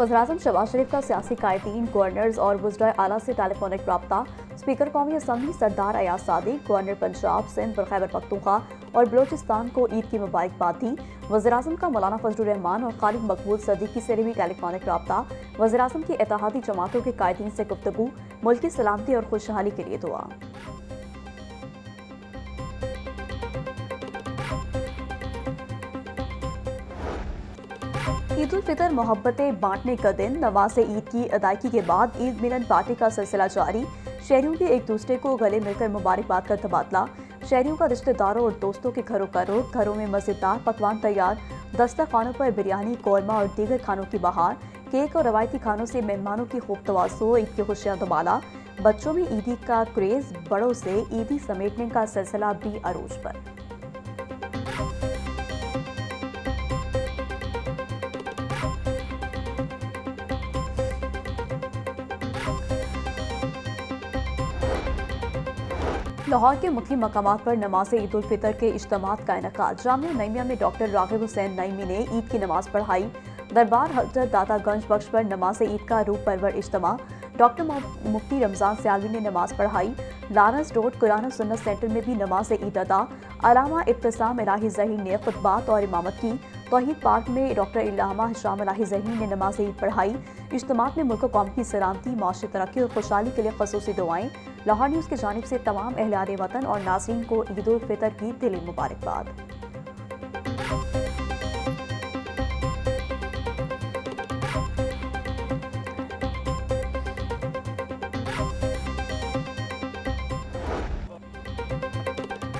वज़ीर-ए-आज़म शहबाज शरीफ का सियासी कायदीन, गवर्नर्स और वज़राए आला से टेलीफोनिक रब्ता। स्पीकर कौमी असम्बली सरदार अयाज सादिक, गवर्नर पंजाब, सिंध और खैबर पख्तूनख्वा और बलोचिस्तान को ईद की मुबारकबाद दी। वज़ीर-ए-आज़म का मौलाना फजलुर रहमान और खालिद मकबूल सदीकी से भी टेलीफोनिक रब्ता। वज़ीर-ए-आज़म की इत्तेहादी जमातों के कायदीन से गुफ्तगू, मुल्क की सलामती और खुशहाली के लिए दुआ। ईद उल फितर मोहब्बतें बांटने का दिन। नमाज ईद की अदायगी के बाद ईद मिलन पार्टी का सिलसिला जारी। शहरियों के एक दूसरे को गले मिलकर मुबारकबाद का तबादला। शहरियों का रिश्तेदारों और दोस्तों के घरों का रुख। घरों में मज़ेदार पकवान तैयार। दस्तरखानों पर बिरयानी, कौरमा और दीगर खानों की बहार। केक और रवायती खानों से मेहमानों की खूब तवाज़ो। ईद की खुशियाँ दुबाला। बच्चों में ईदी का क्रेज़, बड़ों से ईदी समेटने का सिलसिला भी अरूज पर। लाहौर के मुख्य मकामात पर नमाज ईद उल फितर के इज्तिमात का इनेकाद। जामिया नईमिया में डॉक्टर रागिब हुसैन नईमी ने ईद की नमाज पढ़ाई। दरबार हजरत दातागंज बख्श पर नमाज ईद का रूह परवर इज्तिमा। डॉक्टर मुफ्ती रमजान सियालवी ने नमाज पढ़ाई। लारंस रोड कुरान और सुन्नत सेंटर में भी नमाज ईद अदा। अलामा इब्तिसाम इलाही ज़हीर ने खुतबात और इमामत की। तौहीद पार्क में डॉक्टर इल्लामा हिशाम इलाही ज़हीर ने नमाज ईद पढ़ाई। इज्तिमात में मुल्क कौम की सलामती, माशी तरक्की और खुशहाली के लिए ख़ुसूसी दुआएं। लाहौर न्यूज़ की जानिब से तमाम अहले वतन और नाज़रीन को ईद उल फितर की दिली मुबारकबाद।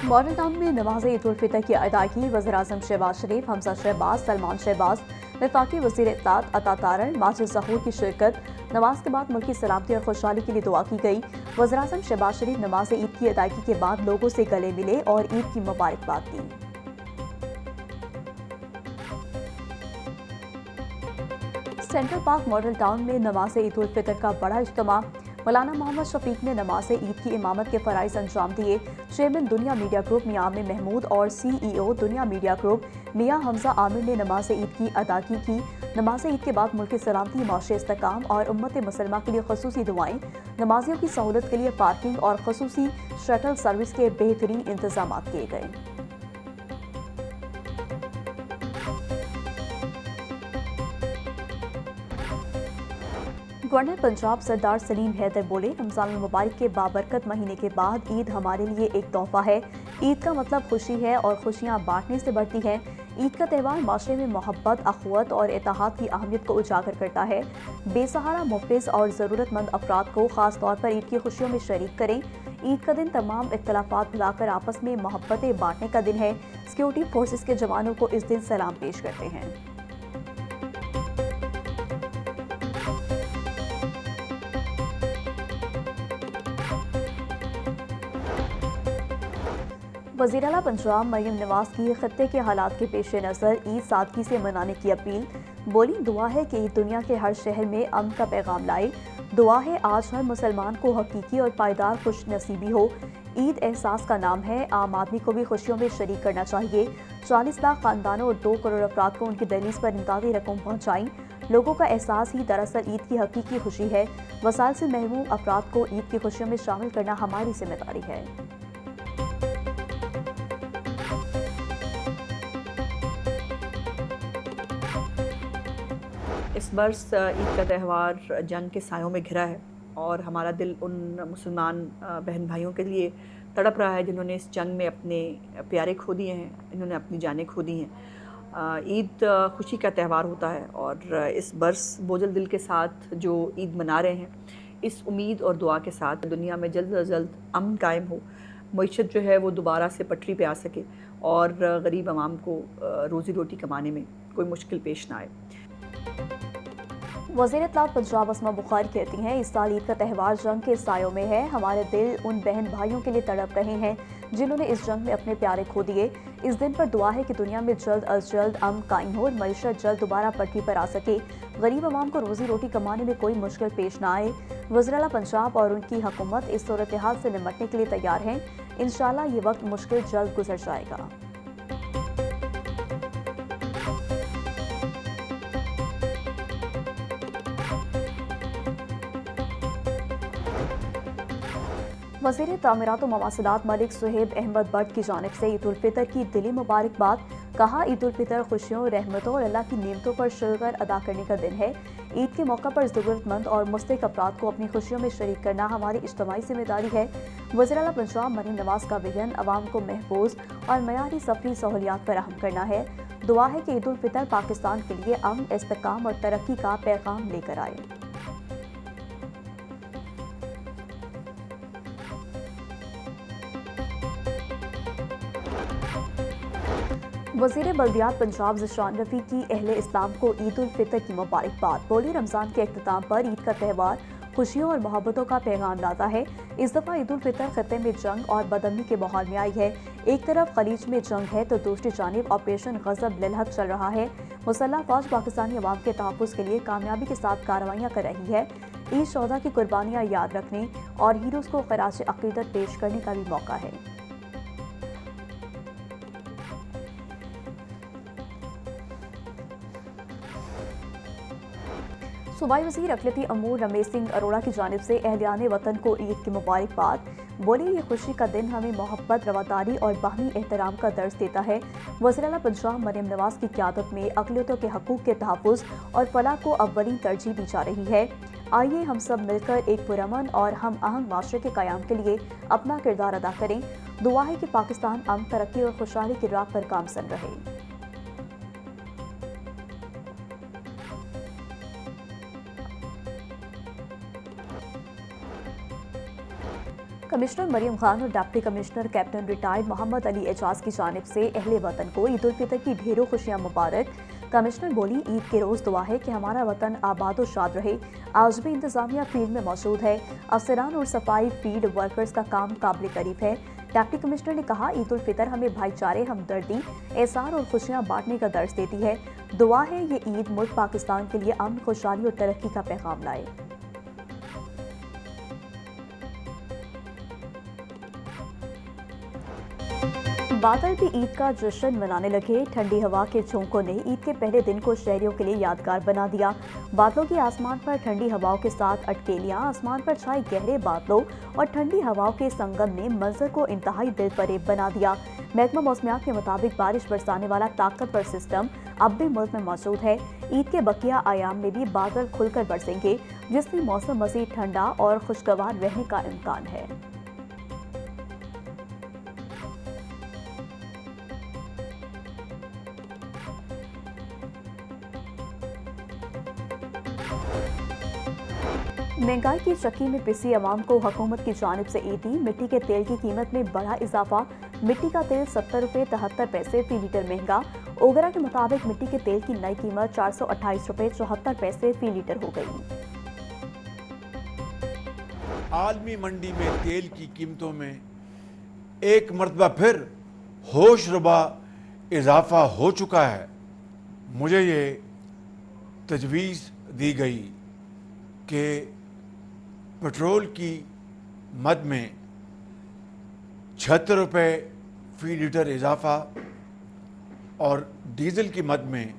मॉडल टाउन में नमाज ईद उल फितर की अदायगी। वज़ीर-ए-आज़म शहबाज शरीफ, हमजा शहबाज, सलमान शहबाज, वफाकी वज़ीर इत्तेलात अता तारण, माजिद ज़हूर की शिरकत। नमाज के बाद मुल्क की सलामती और खुशहाली के लिए दुआ की गई। वज़ीर-ए-आज़म शहबाज शरीफ नमाज ईद की अदायगी के बाद लोगों से गले मिले और ईद की मुबारकबाद दी। सेंट्रल पार्क मॉडल टाउन में नमाज ईद उल फितर का बड़ा इज्तिमा। मौलाना मोहम्मद शफीक ने नमाज ईद की इमामत के फ़राइज़ अंजाम दिए। चेयरमैन दुनिया मीडिया ग्रुप मियां आमिर महमूद और CEO दुनिया मीडिया ग्रुप मियां हमजा आमिर ने नमाज ईद की अदायगी की। नमाज ईद के बाद मुल्क की सलामती, माशी इस्तेकाम और उम्मत मुसलमा के लिए ख़ुसूसी दुआएं। नमाजियों की सहूलत के लिए पार्किंग और ख़ुसूसी शटल सर्विस के बेहतरीन इंतजाम किए गए। गवर्नर पंजाब सरदार सलीम हैदर बोले, रमजान मुबारक के बाबरकत महीने के बाद ईद हमारे लिए एक तोहफा है। ईद का मतलब खुशी है और खुशियाँ बांटने से बढ़ती हैं। ईद का त्यौहार माशरे में मोहब्बत, अखुवत और इत्तेहाद की अहमियत को उजागर करता है। बेसहारा, मुफ्लिस और ज़रूरतमंद अफराद को खास तौर पर ईद की खुशियों में शरीक करें। ईद का दिन तमाम इख्तलाफात भुलाकर आपस में मोहब्बतें बांटने का दिन है। सिक्योरिटी फोर्सेस के जवानों को इस दिन सलाम पेश करते हैं। वज़ीर आला पंजाब मरियम नवाज की खत्ते के हालात के पेश नज़र ईद सादगी से मनाने की अपील। बोली, दुआ है कि ईद दुनिया के हर शहर में अमन का पैगाम लाए। दुआ है आज हर मुसलमान को हकीकी और पायदार खुश नसीबी हो। ईद एहसास का नाम है, आम आदमी को भी खुशियों में शरीक करना चाहिए। 40 लाख खानदानों और 2 करोड़ अफराद को उनकी दहलीज पर इमदादी रकम पहुँचाई। लोगों का एहसास ही दरअसल ईद की हकीकी खुशी है। वसाइल से महरूम अफराद को ईद की खुशियों में शामिल करना हमारी जिम्मेदारी है। इस बरस ईद का त्यौहार जंग के सायों में घिरा है और हमारा दिल उन मुसलमान बहन भाइयों के लिए तड़प रहा है जिन्होंने इस जंग में अपने प्यारे खो दिए हैं, इन्होंने अपनी जानें खो दी हैं। ईद खुशी का त्यौहार होता है और इस बरस बोझल दिल के साथ जो ईद मना रहे हैं, इस उम्मीद और दुआ के साथ दुनिया में जल्द से जल्द अमन कायम हो, मईशत जो है वो दोबारा से पटरी पे आ सके और गरीब आवाम को रोज़ी रोटी कमाने में कोई मुश्किल पेश ना आए। वज़ीर इत्तेलात पंजाब अस्मा बुखारी कहती हैं, इस साल ईद का त्यौहार जंग के सायों में है। हमारे दिल उन बहन भाइयों के लिए तड़प रहे हैं जिन्होंने इस जंग में अपने प्यारे खो दिए। इस दिन पर दुआ है कि दुनिया में जल्द अज जल्द अमन कायम हो और मईशत जल्द दोबारा पटरी पर आ सके, गरीब आवाम को रोज़ी रोटी कमाने में कोई मुश्किल पेश ना आए। वज़ीर आला पंजाब और उनकी हुकूमत इस सूरत हाल से निपटने के लिए तैयार हैं। इंशाअल्लाह ये वक्त मुश्किल जल्द गुजर जाएगा। वज़ीर तामीरात व मवासिलात मलिक सुहेब अहमद बट की जानिब से ईद उल फितर की दिली मुबारकबाद। कहा, ईद उल फितर खुशियों, रहमतों और अल्लाह की नेमतों पर शुक्र अदा करने का दिन है। ईद के मौका पर ज़रूरतमंद और मुस्तहिक़ अफराद को अपनी खुशियों में शरीक करना हमारी इज्तिमाई जिम्मेदारी है। वज़ीर आला पंजाब मरीम नवाज का विजन अवाम को महफूज और मयारी सफरी सहूलियात फराहम करना है। दुआ है कि ईद उल फितर पाकिस्तान के लिए अमन, इस्तेहकाम और तरक्की का पैगाम लेकर आए। वज़ीर बल्दियात पंजाब ज़िशान रफ़ी की अहले इस्लाम को ईद उल फितर की मुबारकबाद। बोली, रमज़ान के इख्तिताम पर ईद का त्यौहार खुशियों और मोहब्बतों का पैगाम लाता है। इस दफ़ा ईद उल फितर खत्ते में जंग और बदअमनी के माहौल में आई है। एक तरफ खलीज में जंग है तो दूसरी जानिब ऑपरेशन ग़ज़ब लिलहक़ चल रहा है। मुसल्लह फ़ौज पाकिस्तानी अवाम के तहफ़्फ़ुज़ के लिए कामयाबी के साथ कार्रवाइयाँ कर रही है। ईद शोहदा की कुर्बानियाँ याद रखने और हीरोज़ को ख़राज अक़ीदत पेश करने का भी मौका है। सूबाई वज़ीर अक़लियती अमूर रमेश सिंह अरोड़ा की जानिब से अहलियाने वतन को ईद की मुबारकबाद। बोले, ये खुशी का दिन हमें मोहब्बत, रवादारी और बाहमी एहतराम का दर्स देता है। वज़ीर आला पंजाब मरीम नवाज की क़यादत में अक़लियतों के हकूक़ के तहफ़्फ़ुज़ और फलाह को अव्वलीन तरजीह दी जा रही है। आइए हम सब मिलकर एक पुरअमन और हम आहंग माशरे के क़याम के लिए अपना किरदार अदा करें। दुआ है कि पाकिस्तान अमन, तरक्की और खुशहाली की राह पर गामज़न रहे। कमिश्नर मरियम खान और deputy commissioner captain retired Mohammad Ali Ejaz की जानिब से अहले वतन को ईद उल फितर की ढेरों खुशियाँ मुबारक। कमिश्नर बोली, ईद के रोज़ दुआ है कि हमारा वतन आबाद और शाद रहे। आज भी इंतजामिया फील्ड में मौजूद है। अफसरान और सफाई फील्ड वर्कर्स का काम काबिल तारीफ है। डिप्टी कमिश्नर ने कहा, ईद उल फितर हमें भाईचारे, हमदर्दी, एहसार और खुशियाँ बांटने का दर्स देती है। दुआ है ये ईद मुल्क पाकिस्तान के लिए अमन, खुशहाली और तरक्की का पैगाम लाए। बादल भी ईद का जश्न मनाने लगे। ठंडी हवा के झोंकों ने ईद के पहले दिन को शहरियों के लिए यादगार बना दिया। बादलों की आसमान पर ठंडी हवाओं के साथ अटकेलियां, आसमान पर छाए गहरे बादलों और ठंडी हवाओं के संगम ने मंजर को इंतहाई दिलफरेब बना दिया। महकमा मौसमियात के मुताबिक बारिश बरसाने वाला ताकतवर सिस्टम अब भी मुल्क में मौजूद है। ईद के बकिया आयाम में भी बादल खुलकर बरसेंगे, जिससे मौसम मज़ीद ठंडा और खुशगवार रहने का इम्कान है। महंगाई की चक्की में पिसी अवाम को हुकूमत की जानिब से ईदी। मिट्टी के तेल की कीमत में बड़ा इजाफा। मिट्टी का तेल 70 रुपये 73 पैसे फी लीटर महंगा। ओगरा के मुताबिक मिट्टी के तेल की नई कीमत 428 रुपये 74 पैसे फी लीटर हो गई। आलमी मंडी में तेल की कीमतों में एक मरतबा फिर होशरुबा इजाफा हो चुका है। मुझे ये तजवीज़ दी गई कि पेट्रोल की मद में 76 रुपये फ़ी लीटर इजाफा और डीज़ल की मद में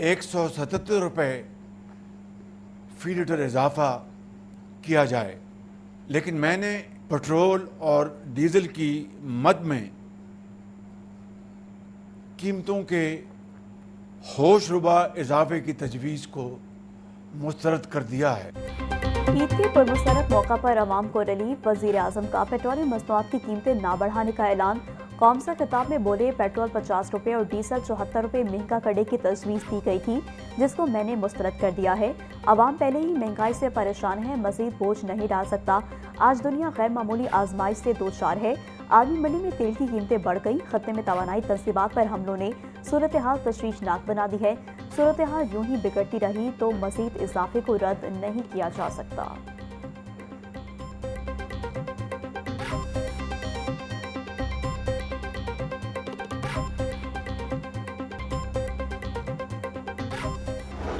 177 रुपये फ़ी लीटर इजाफा किया जाए। लेकिन मैंने पेट्रोल और डीज़ल की मद में कीमतों के होशरुबा इजाफे की तजवीज़ को मुस्तरद कर दिया है। ईद के पुरमसरत मौका पर अवाम को रिलीफ। वज़ीर आज़म का पेट्रोलियम मसनूआत की कीमतें ना बढ़ाने का ऐलान। कौम से खिताब में बोले, पेट्रोल 50 रुपये और डीजल 74 रुपये महंगा करने की तजवीज़ दी गई थी, जिसको मैंने मुस्तरद कर दिया है। अवाम पहले ही महंगाई से परेशान है, मज़ीद बोझ नहीं डाल सकता। आज दुनिया गैर मामूली आजमाइश से दो चार है। आलमी मंडी में तेल की कीमतें बढ़ गई। खत्ते में तवानाई तंसीबात पर हमलों ने सूरत हाल तशवीशनाक बना दी है। सूरत हाल यूं ही बिगड़ती रही तो मज़ीद इजाफे को रद्द नहीं किया जा सकता।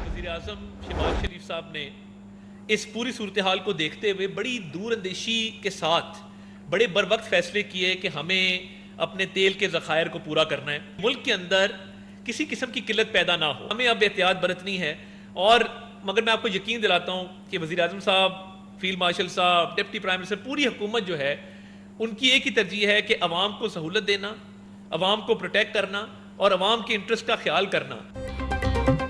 वज़ीर आज़म शहबाज शरीफ साहब ने इस पूरी सूरत हाल को देखते हुए बड़ी दूरअंदेशी के साथ बड़े बर वक्त फैसले किए कि हमें अपने तेल के ज़खायर को पूरा करना है, मुल्क के अंदर किसी किस्म की किल्लत पैदा ना हो। हमें अब एहतियात बरतनी है। और मगर मैं आपको यकीन दिलाता हूँ कि वज़ीर आज़म साहब فیلڈ مارشل صاحب، ڈپٹی پرائم منسٹر، پوری حکومت جو ہے ان کی ایک ہی ترجیح ہے کہ عوام کو سہولت دینا، عوام کو پروٹیکٹ کرنا اور عوام کے انٹرسٹ کا خیال کرنا۔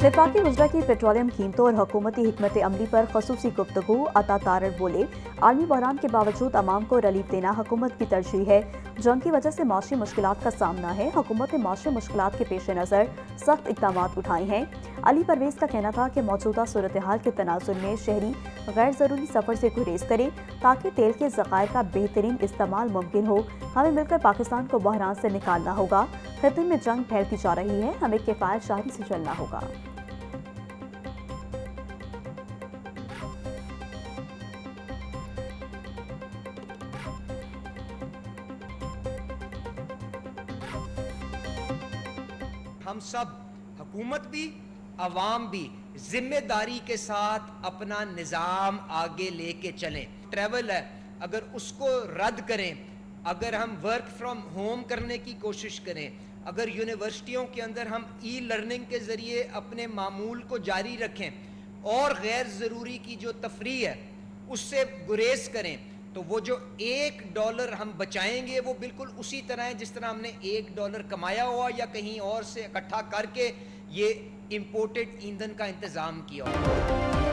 وفاقی وزراء کی پیٹرولیم قیمتوں اور حکومتی حکمت عملی پر خصوصی گفتگو۔ عطا تارڑ بولے، عالمی بحران کے باوجود عوام کو ریلیف دینا حکومت کی ترجیح ہے۔ جنگ کی وجہ سے معاشی مشکلات کا سامنا ہے، حکومت نے معاشی مشکلات کے پیش نظر سخت اقدامات اٹھائے ہیں۔ علی پرویز کا کہنا تھا کہ موجودہ صورتحال کے تناظر میں شہری غیر ضروری سفر سے گریز کریں تاکہ تیل کے ذخائر کا بہترین استعمال ممکن ہو۔ ہمیں مل کر پاکستان کو بحران سے نکالنا ہوگا۔ خطے میں جنگ پھیلتی جا رہی ہے، ہمیں کفایت شاہی سے چلنا ہوگا۔ ہم سب، حکومت بھی عوام بھی، ذمہ داری کے ساتھ اپنا نظام آگے لے کے چلیں۔ ٹریول ہے، اگر اس کو رد کریں، اگر ہم ورک فرام ہوم کرنے کی کوشش کریں، اگر یونیورسٹیوں کے اندر ہم ای لرننگ کے ذریعے اپنے معمول کو جاری رکھیں اور غیر ضروری کی جو تفریح ہے اس سے گریز کریں، تو وہ جو $1 ہم بچائیں گے وہ بالکل اسی طرح ہے جس طرح ہم نے $1 کمایا ہوا یا کہیں اور سے اکٹھا کر کے یہ امپورٹڈ ایندھن کا انتظام کیا ہوا۔